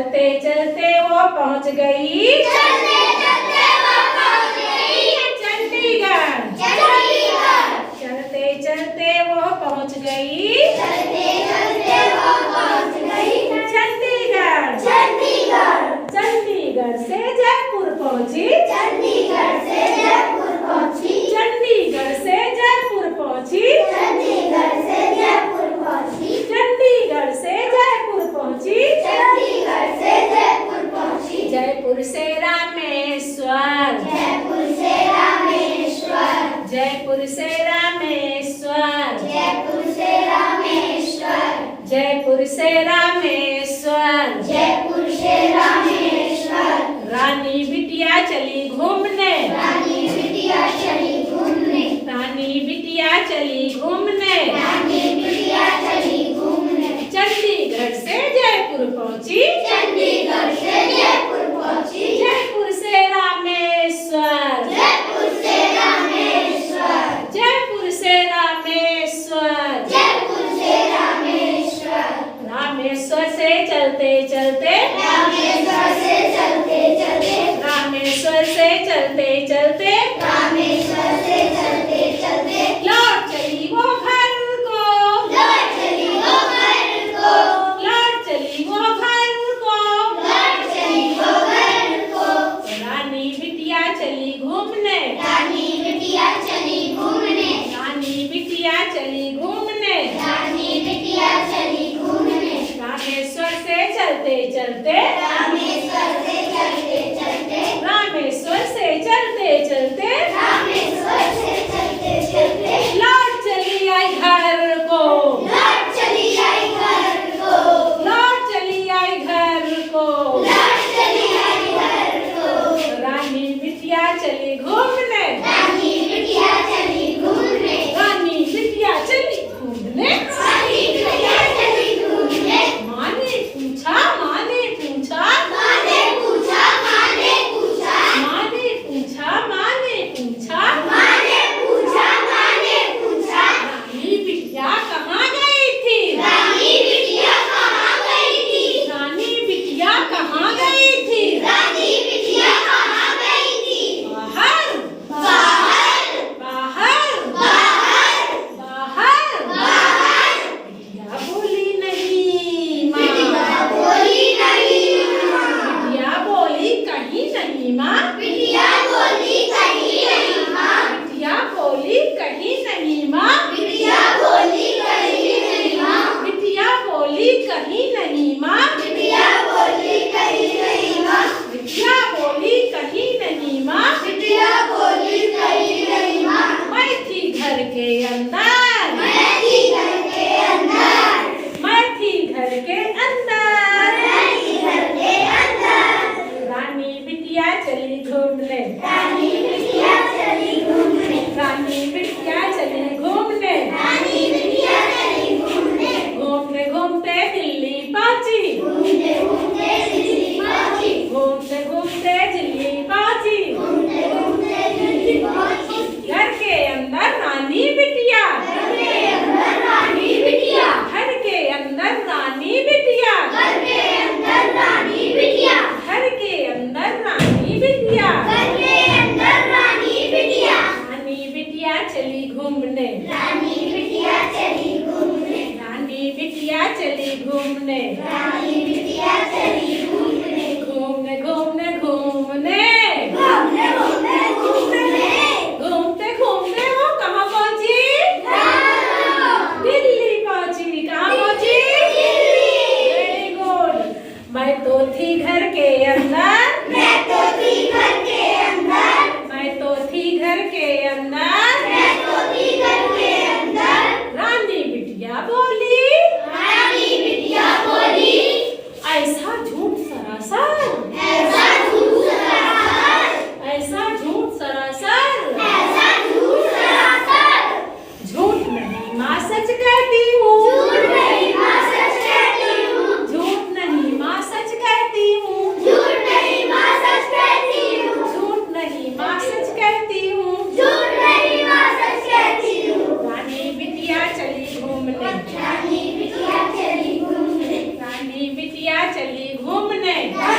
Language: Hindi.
चलते चलते वो पहुंच गई चंडीगढ़। चलते चलते वो पहुंच गई चंडीगढ़। चंडीगढ़ से जयपुर पहुंची चंडीगढ़ से जयपुर पहुंची चंडीगढ़ से जयपुर पहुंची जयपुर से रामेश्वर जयपुर से रामेश्वर जयपुर से रामेश्वर रानी बिटिया चली घूमने रानी बिटिया चली घूमने चंडीगढ़ से जयपुर पहुंची जयपुर से रामेश्वर जयपुर से रामेश्वर रामेश्वर से चलते चलते रामेश्वर से चलते चलते लौट चली वो घर को लौट चली वो घर को रानी बिटिया चली घूमने रानी बिटिया चली घूमने रामेश्वर से चलते चलते रामेश्वर से चलते चलते लौट चली आई घर को लौट चली आई घर को रानी बिटिया चली घूमने रानी बिटिया चली घूमने माँ ने पूछा माँ ने पूछा रानी बिटिया कहाँ गई थी झूठ नहीं में